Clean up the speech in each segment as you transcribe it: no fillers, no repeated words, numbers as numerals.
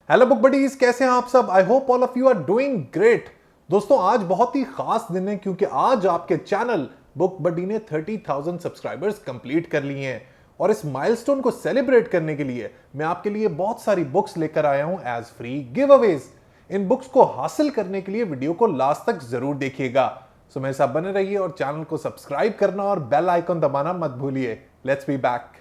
Hello book buddies, कैसे हैं आप सब। I hope all of you are doing great. दोस्तों आज बहुत ही खास दिन है क्योंकि आज आपके चैनल बुक बडी ने 30,000 सब्सक्राइबर्स कंप्लीट कर लिए हैं और इस माइलस्टोन को सेलिब्रेट करने के लिए मैं आपके लिए बहुत सारी बुक्स लेकर आया हूं एज फ्री गिव अवेज। इन बुक्स को हासिल करने के लिए वीडियो को लास्ट तक जरूर देखिएगा। सो मेरे साथ बने रहिए और चैनल को सब्सक्राइब करना और बेल आइकन दबाना मत भूलिए। Let's be back.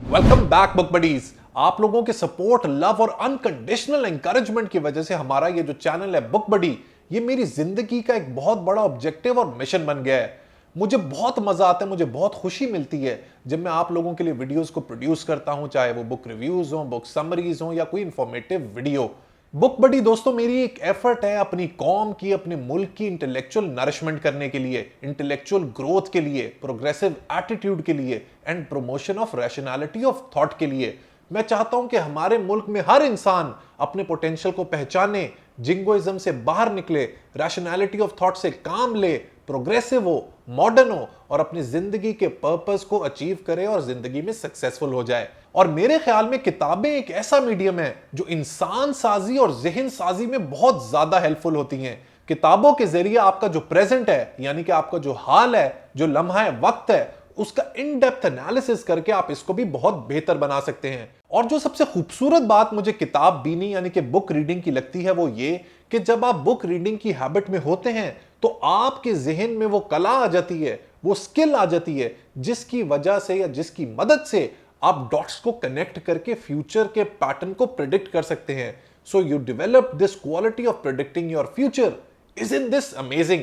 Welcome back book buddies. आप लोगों के सपोर्ट, लव और अनकंडीशनल एनकरेजमेंट की वजह से हमारा ये जो चैनल है बुक बडी, ये मेरी जिंदगी का एक बहुत बड़ा ऑब्जेक्टिव और मिशन बन गया है। मुझे बहुत मजा आता है, मुझे बहुत खुशी मिलती है जब मैं आप लोगों के लिए वीडियोस को प्रोड्यूस करता हूं, चाहे वो बुक रिव्यूज हो, बुक समरीज हो या कोई इंफॉर्मेटिव वीडियो। बुक बडी दोस्तों मेरी एक एफर्ट है अपनी कौम की, अपने मुल्क की इंटेलेक्चुअल नरिशमेंट करने के लिए, इंटेलेक्चुअल ग्रोथ के लिए, प्रोग्रेसिव एटीट्यूड के लिए and promotion of rationality of thought के लिए। मैं चाहता हूं कि हमारे मुल्क में हर इंसान अपने पोटेंशियल को पहचाने, जिंगोइज्म से बाहर निकले, रैशनैलिटी ऑफ थॉट से काम ले, प्रोग्रेसिव हो, मॉडर्न हो और अपनी जिंदगी के पर्पस को अचीव करे और जिंदगी में सक्सेसफुल हो जाए। और मेरे ख्याल में किताबें एक ऐसा मीडियम है जो इंसान साजी और ज़हन साजी में बहुत ज्यादा हेल्पफुल होती हैं। किताबों के जरिए आपका जो प्रेजेंट है, यानी कि आपका जो हाल है, जो लम्हा है, वक्त है, उसका इन डेप्थ एनालिसिस करके आप इसको भी बहुत बेहतर बना सकते हैं। और जो सबसे खूबसूरत बात मुझे किताब बीनी यानी कि बुक रीडिंग की लगती है वो ये कि जब आप बुक रीडिंग की हैबिट में होते हैं तो आपके जहन में वो कला आ जाती है, वो स्किल आ जाती है जिसकी वजह से या जिसकी मदद से आप डॉट्स को कनेक्ट करके फ्यूचर के पैटर्न को प्रिडिक्ट कर सकते हैं। So you develop this quality of predicting your future. Isn't this amazing?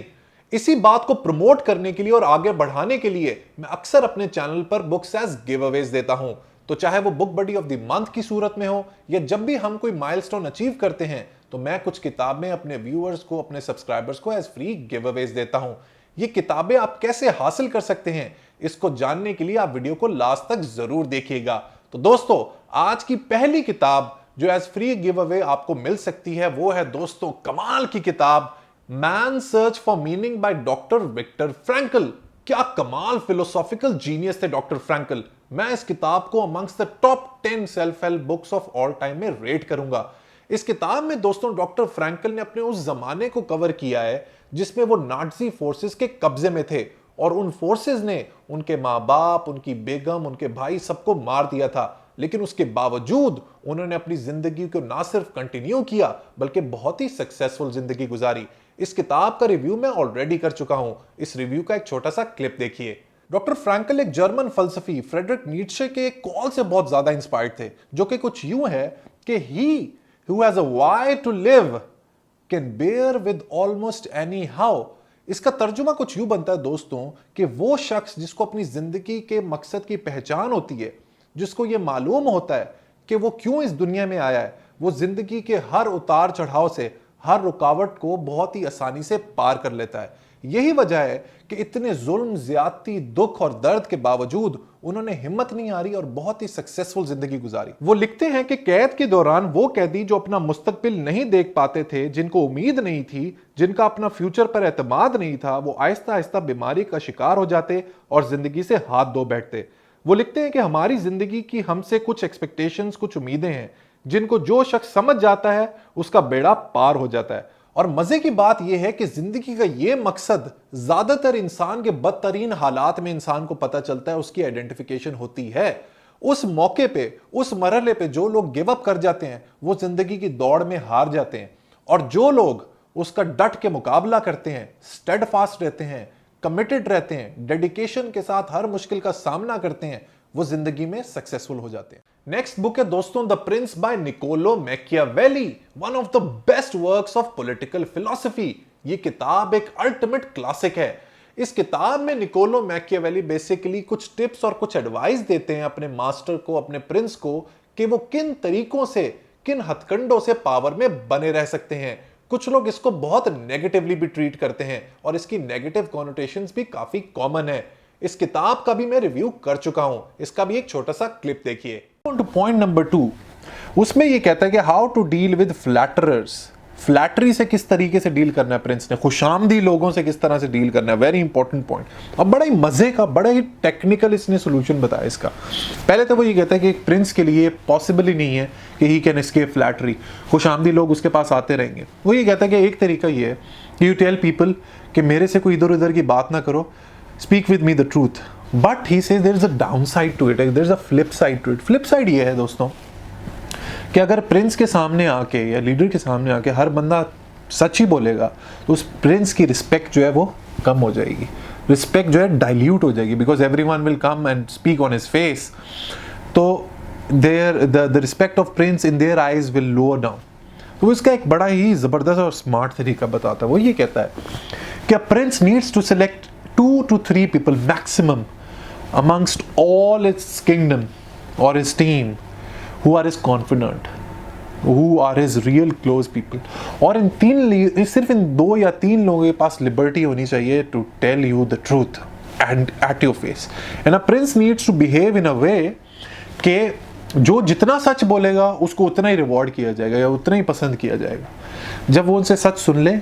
इसी बात को प्रमोट करने के लिए और आगे बढ़ाने के लिए मैं अक्सर अपने चैनल पर बुक्स एज गिव अवेज देता हूं। तो चाहे वो book buddy of the month की सूरत में हो या जब भी हम कोई माइलस्टोन अचीव करते हैं तो मैं कुछ किताबें अपने व्यूअर्स को, अपने सब्सक्राइबर्स को एज फ्री गिव अवेज देता हूं। ये किताबें आप कैसे हासिल कर सकते हैं इसको जानने के लिए आप वीडियो को लास्ट तक जरूर देखिएगा। तो दोस्तों आज की पहली किताब जो एज फ्री गिव अवे आपको मिल सकती है वो है दोस्तों कमाल की किताब man search for meaning by doctor Victor Frankl. क्या कमाल फिलोसॉफिकल जीनियस थे डॉक्टर फ्रैंकल। मैं इस किताब को amongst the top 10 self help books of all time में रेट करूंगा। इस किताब में दोस्तों डॉक्टर फ्रैंकल ने अपने उस जमाने को कवर किया है जिसमें वो नाज़ी फोर्सेस के कब्जे में थे और उन फोर्सेस ने उनके माँ बाप, उनकी बेगम, उनके भाई सबको मार दिया था। लेकिन उसके बावजूद उन्होंने अपनी जिंदगी को ना सिर्फ कंटिन्यू किया बल्कि बहुत ही सक्सेसफुल जिंदगी गुजारी। इस किताब का रिव्यू मैं ऑलरेडी कर चुका हूं। इस रिव्यू का एक छोटा सा क्लिप देखिए। डॉक्टर फ्रैंकल एक जर्मन फलसफी फ्रेडरिक नीट्शे के एक कॉल से बहुत ज्यादा इंस्पायर्ड थे जो कि कुछ यूं है कि he who has a why to live can bear with almost any how. इसका तर्जुमा कुछ यूं बनता है दोस्तों कि वो शख्स जिसको अपनी जिंदगी के मकसद की पहचान होती है, जिसको ये मालूम होता है कि वो क्यों इस दुनिया में आया है, वो जिंदगी के हर उतार चढ़ाव से, हर रुकावट को बहुत ही आसानी से पार कर लेता है। यही वजह है कि इतने जुल्म, ज्यादती, दुख और दर्द के बावजूद उन्होंने हिम्मत नहीं हारी और बहुत ही सक्सेसफुल जिंदगी गुजारी। वो लिखते हैं कि कैद के दौरान वो कैदी जो अपना मुस्तकबिल नहीं देख पाते थे, जिनको उम्मीद नहीं थी, जिनका अपना फ्यूचर पर एतमाद नहीं था, वो आहिस्ता आहिस्ता बीमारी का शिकार हो जाते और जिंदगी से हाथ धो बैठते। वो लिखते हैं कि हमारी जिंदगी की हमसे कुछ एक्सपेक्टेशंस, कुछ उम्मीदें हैं जिनको जो शख्स समझ जाता है उसका बेड़ा पार हो जाता है। और मजे की बात यह है कि जिंदगी का यह मकसद ज्यादातर इंसान के बदतरीन हालात में इंसान को पता चलता है, उसकी आइडेंटिफिकेशन होती है। उस मौके पे, उस मरहले पे जो लोग गिव अप कर जाते हैं वो जिंदगी की दौड़ में हार जाते हैं और जो लोग उसका डट के मुकाबला करते हैं, स्टेडफास्ट रहते हैं, कमिटेड रहते हैं, डेडिकेशन के साथ हर मुश्किल का सामना करते हैं, वो जिंदगी में सक्सेसफुल हो जाते हैं। नेक्स्ट बुक है दोस्तों the prince by Niccolo Machiavelli, one of the best works of political philosophy. ये किताब एक अल्टीमेट क्लासिक है। इस किताब में निकोलो मैकियावेली बेसिकली कुछ टिप्स और कुछ एडवाइस देते हैं अपने मास्टर को, अपने प्रिंस को, कि वो किन तरीकों से, किन हथकंडों से पावर में बने रह सकते हैं। कुछ लोग इसको बहुत नेगेटिवली भी ट्रीट करते हैं और इसकी नेगेटिव कॉनोटेशंस भी काफी कॉमन है। इस किताब का भी मैं रिव्यू कर चुका हूं, इसका भी एक छोटा सा क्लिप देखिए। पॉइंट नंबर 2 उसमें ये कहता है कि how to deal with flatterers. Flattery से किस तरीके से डील करना है प्रिंस ने, खुशामदी लोगों से किस तरह से डील करना है, वेरी इंपॉर्टेंट पॉइंट। अब बड़ा ही मजे का, बड़ा ही टेक्निकल इसने सोल्यूशन बताया इसका। पहले तो वो ये कहता है कि एक प्रिंस के लिए पॉसिबल ही नहीं है कि ही कैन एस्केप फ्लैटरी, खुशामदी लोग उसके पास आते रहेंगे। वो ये कहता है कि एक तरीका ये है कि यू टेल पीपल कि मेरे से कोई इधर उधर की बात ना करो, speak with me the truth. But he says there is a down side to it, there is a flip side to it. Flip side ये है दोस्तों कि अगर प्रिंस के सामने आके या लीडर के सामने आके हर बंदा सच ही बोलेगा तो उस प्रिंस की रिस्पेक्ट जो है वो कम हो जाएगी, रिस्पेक्ट जो है डाइल्यूट हो जाएगी, because everyone will come and speak on his face. तो the respect of prince in their eyes will lower down. तो इसका एक बड़ा ही जबरदस्त और स्मार्ट तरीका बताता है। वो ये कहता है कि prince needs to select 2 to 3 people maximum amongst all its kingdom or his team who are his confidant, who are his real close people। और सिर्फ इन 2 या 3 लोगों के पास लिबर्टी होनी चाहिए to tell you the truth and at your face। and a prince needs to behave in a way कि जो जितना सच बोलेगा उसको उतना ही रिवॉर्ड किया जाएगा या उतना ही पसंद किया जाएगा। जब वो उनसे सच सुन ले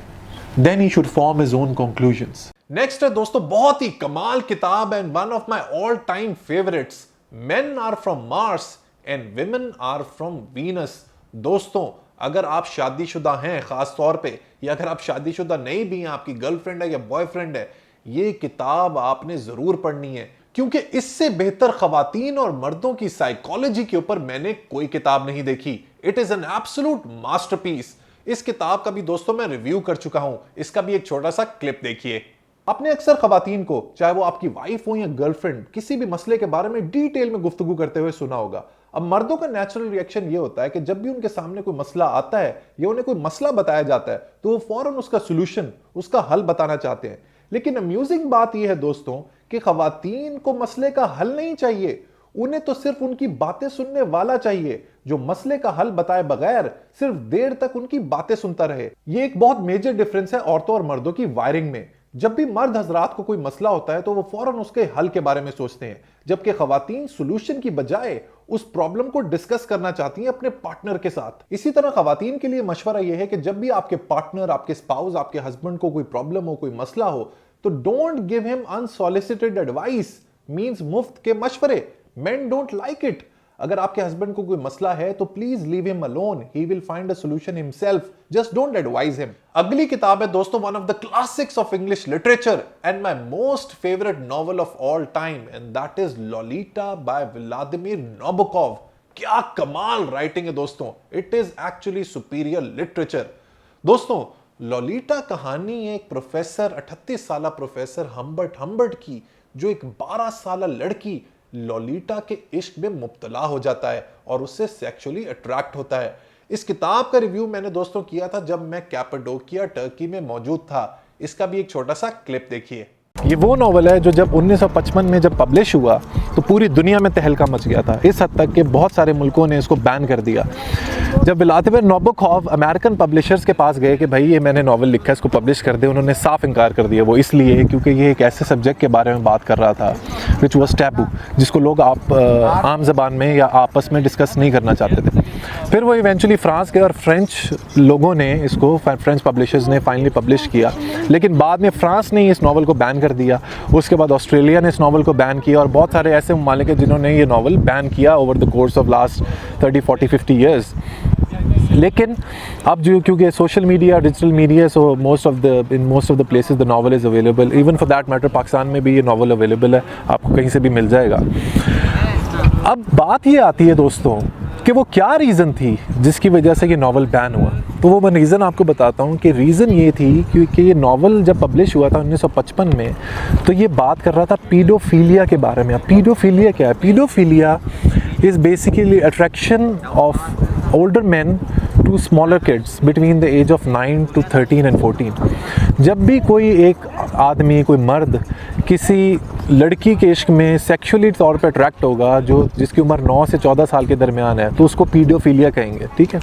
then he should form his own conclusions। Next है दोस्तों बहुत ही कमाल किताब and one of my all time favourites, men are from Mars and women are from Venus. दोस्तों अगर आप शादीशुदा हैं खास तौर पे, या अगर आप शादीशुदा नहीं भी हैं, आपकी गर्लफ्रेंड है या बॉयफ्रेंड है, ये किताब आपने जरूर पढ़नी है, क्योंकि इससे बेहतर खवातीन और मर्दों की साइकोलॉजी के ऊपर मैंने कोई किताब नहीं देखी। It is an absolute masterpiece. इस किताब का भी दोस्तों मैं रिव्यू कर चुका हूं, इसका भी एक छोटा सा क्लिप देखिए। आपने अक्सर खवातीन को, चाहे वो आपकी वाइफ हो या गर्लफ्रेंड, किसी भी मसले के बारे में डिटेल में गुफ्तगू करते हुए सुना होगा। अब मर्दों का नेचुरल रिएक्शन ये होता है कि जब भी उनके सामने कोई मसला आता है या उन्हें कोई मसला बताया जाता है तो वो फौरन उसका सोल्यूशन, उसका हल बताना चाहते हैं। लेकिन अम्यूजिंग बात यह है दोस्तों कि खवातीन को मसले का हल नहीं चाहिए, उन्हें तो सिर्फ उनकी बातें सुनने वाला चाहिए जो मसले का हल बताए बगैर सिर्फ देर तक उनकी बातें सुनता रहे। ये एक बहुत मेजर डिफरेंस है औरतों और मर्दों की वायरिंग में। जब भी मर्द हजरात को कोई मसला होता है तो वो फौरन उसके हल के बारे में सोचते हैं, जबकि खवातीन सोल्यूशन की बजाय उस प्रॉब्लम को डिस्कस करना चाहती हैं अपने पार्टनर के साथ। इसी तरह खवातीन के लिए मशवरा यह है कि जब भी आपके पार्टनर, आपके स्पाउस, आपके हस्बैंड को कोई प्रॉब्लम हो, कोई मसला हो, तो don't give him unsolicited advice, means मुफ्त के मशवरे। Men don't like it। अगर आपके हस्बैंड को कोई मसला है तो please leave him alone, he will find a solution himself, just don't advise him. अगली किताब है दोस्तों one of the classics of English literature and my most favourite novel of all time, and that is Lolita by Vladimir Nabokov. क्या कमाल writing है दोस्तों, it is actually superior literature. दोस्तों Lolita कहानी एक प्रोफेसर, 38 साल प्रोफेसर हम्बर्ट की, जो एक 12 साल लड़की लॉलिटा के इश्क में मुब्तला हो जाता है और उससे सेक्सुअली अट्रैक्ट होता है। इस किताब का रिव्यू मैंने दोस्तों किया था जब मैं कैपाडोकिया टर्की में मौजूद था। इसका भी एक छोटा सा क्लिप देखिए। ये वो नॉवल है जो जब 1955 में जब पब्लिश हुआ तो पूरी दुनिया में तहलका मच गया था, इस हद तक कि बहुत सारे मुल्कों ने इसको बैन कर दिया। जब व्लादिमीर नाबोकोव अमेरिकन पब्लिशर्स के पास गए कि भाई ये मैंने नॉवल लिखा है, इसको पब्लिश कर दे, उन्होंने साफ इनकार कर दिया। वो इसलिए क्योंकि ये एक ऐसे सब्जेक्ट के बारे में बात कर रहा था विच वॉज टैबू, जिसको लोग आम ज़बान में या आपस में डिस्कस नहीं करना चाहते थे। फिर वो इवेंचुअली फ्रांस गए और फ्रेंच लोगों ने इसको, फ्रेंच पब्लिशर्स ने फाइनली पब्लिश किया, लेकिन बाद में फ्रांस ने इस नॉवल को बैन कर दिया। उसके बाद ऑस्ट्रेलिया ने इस नॉवल को बैन किया और बहुत सारे ऐसे ममालिक हैं जिन्होंने ये नॉवल बैन किया over the course of last 30, 40, 50 years. लेकिन अब जो क्योंकि social media, digital media, so in most of the places the novel is available, even for that matter Pakistan में भी ये नॉवल अवेलेबल है, आपको कहीं से भी मिल जाएगा। अब बात ये आती है दोस्तों कि वो क्या रीज़न थी जिसकी वजह से ये नॉवल बैन हुआ। तो वो मैं रीज़न आपको बताता हूँ कि रीज़न ये थी क्योंकि ये नॉवल जब पब्लिश हुआ था 1955 में, तो ये बात कर रहा था पीडोफीलिया के बारे में। अब पीडोफीलिया क्या है? Paedophilia is basically attraction of older man to smaller kids between the age of 9 to 13 and 14। जब भी कोई एक आदमी, कोई मर्द किसी लड़की के इश्क में सेक्सुअली तौर पे अट्रैक्ट होगा जो जिसकी उम्र 9 से 14 साल के दरमियान है, तो उसको पीडोफीलिया कहेंगे, ठीक है।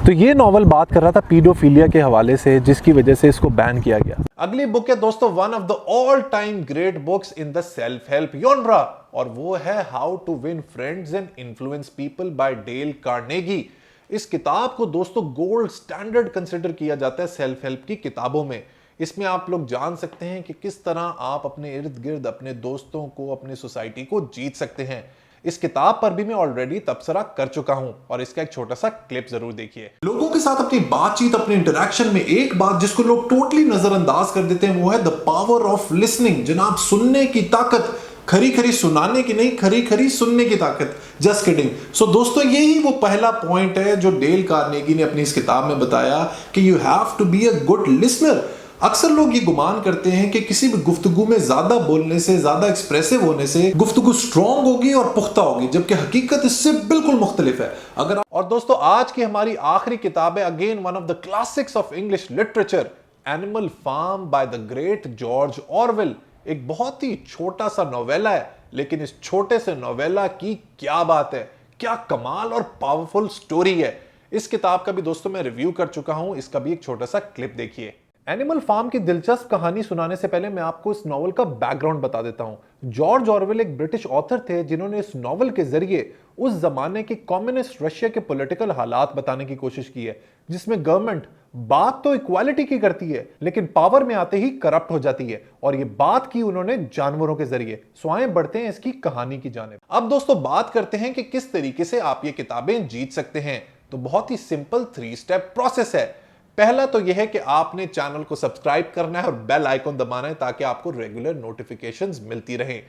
तो ये नॉवल बात कर रहा था पीडोफीलिया के हवाले से, जिसकी वजह से इसको बैन किया गया। अगली बुक है दोस्तों one of the all time great books in the self help genre, और वो है how to win friends and influence people by Dale Carnegie. इस किताब को दोस्तों गोल्ड स्टैंडर्ड कंसिडर किया जाता है सेल्फ हेल्प की किताबों में। इसमें आप लोग जान सकते हैं कि किस तरह आप अपने इर्द गिर्द अपने दोस्तों को, अपनी सोसाइटी को जीत सकते हैं। इस किताब पर भी मैं ऑलरेडी तबसरा कर चुका हूं और इसका एक छोटा सा क्लिप जरूर देखिए। लोगों के साथ अपनी बातचीत, अपने इंटरेक्शन में एक बात जिसको लोग टोटली नजरअंदाज कर देते हैं वो है द पावर ऑफ लिसनिंग। जनाब, सुनने की ताकत, खरी खरी सुनाने की नहीं, खरी खरी सुनने की ताकत। Just kidding. सो दोस्तों, यही वो पहला पॉइंट है जो डेल कार्नेगी ने अपनी इस किताब में बताया कि you have to be a good listener. अक्सर लोग ये गुमान करते हैं कि किसी भी गुफ्तगू में ज्यादा बोलने से, ज्यादा एक्सप्रेसिव होने से गुफ्तगू स्ट्रॉन्ग होगी और पुख्ता होगी, जबकि हकीकत इससे बिल्कुल मुख्तलिफ है। अगर और दोस्तों, आज की हमारी आखिरी किताब है again one of the classics of English literature, animal farm by the great George Orwell. एक बहुत ही छोटा सा नोवेला है, लेकिन इस छोटे से नोवेला की क्या बात है, क्या कमाल और पावरफुल स्टोरी है। इस किताब का भी दोस्तों मैं रिव्यू कर चुका हूं, इसका भी एक छोटा सा क्लिप देखिए। एनिमल फार्म की दिलचस्प कहानी सुनाने से पहले मैं आपको इस नॉवल का बैकग्राउंड बता देता हूं। जॉर्ज ऑरवेल एक ब्रिटिश ऑथर थे जिन्होंने इस नॉवल के जरिए उस जमाने के कम्युनिस्ट रशिया के पॉलिटिकल हालात बताने की कोशिश की है, जिसमें गवर्नमेंट बात तो इक्वालिटी की करती है लेकिन पावर में आते ही करप्ट हो जाती है, और ये बात की उन्होंने जानवरों के जरिए। सो आइए बढ़ते हैं इसकी कहानी की जानिब। अब दोस्तों बात करते हैं कि किस तरीके से आप ये किताबें जीत सकते हैं। तो बहुत ही सिंपल 3 स्टेप प्रोसेस है। पहला तो यह है कि आपने चैनल को सब्सक्राइब करना है और बेल आइकन दबाना है ताकि आपको रेगुलर नोटिफिकेशंस मिलती रहें।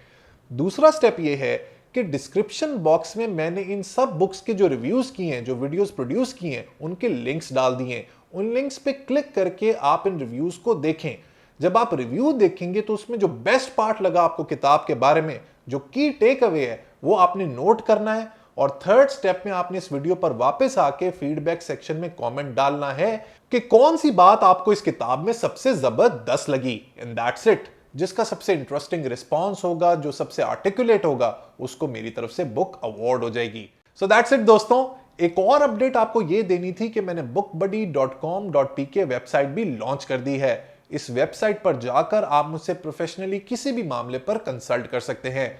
दूसरा स्टेप यह है कि डिस्क्रिप्शन बॉक्स में मैंने इन सब बुक्स के जो रिव्यूज किए हैं, जो वीडियोस प्रोड्यूस किए हैं, उनके लिंक्स डाल दिए हैं। उन लिंक्स पे क्लिक करके आप इन रिव्यूज को देखें। जब आप रिव्यू देखेंगे तो उसमें जो बेस्ट पार्ट लगा आपको किताब के बारे में, जो की टेक अवे है, वो आपने नोट करना है। और थर्ड स्टेप में आपने इस वीडियो पर वापस आके फीडबैक सेक्शन में कमेंट डालना है कि कौन सी बात आपको इस किताब में सबसे जबरदस्त लगी। And that's it. जिसका सबसे इंटरेस्टिंग रिस्पॉन्स होगा, जो सबसे आर्टिकुलेट होगा, उसको मेरी तरफ से बुक अवार्ड हो जाएगी। सो दैट्स इट दोस्तों। एक और अपडेट आपको यह देनी थी कि मैंने bookbuddy.com.pk वेबसाइट भी लॉन्च कर दी है। इस वेबसाइट पर जाकर आप मुझसे प्रोफेशनली किसी भी मामले पर कंसल्ट कर सकते हैं,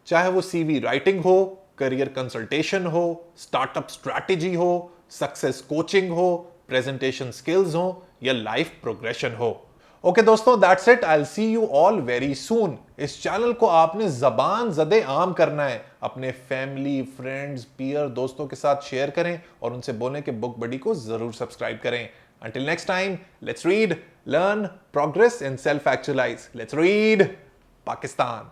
चाहे वो सीवी राइटिंग हो, करियर कंसल्टेशन हो, स्टार्टअप स्ट्रैटेजी हो, सक्सेस कोचिंग हो, प्रेजेंटेशन स्किल्स हो या लाइफ प्रोग्रेशन हो। ओके दोस्तों, that's it. I will see you all very soon. इस चैनल को आपने जबान ज़दे आम करना है, अपने फैमिली, फ्रेंड्स, पीयर, दोस्तों के साथ शेयर करें और उनसे बोलें कि बुक बडी को जरूर सब्सक्राइब करें। Until next time, let's read, learn, progress and self-actualize. Let's read Pakistan.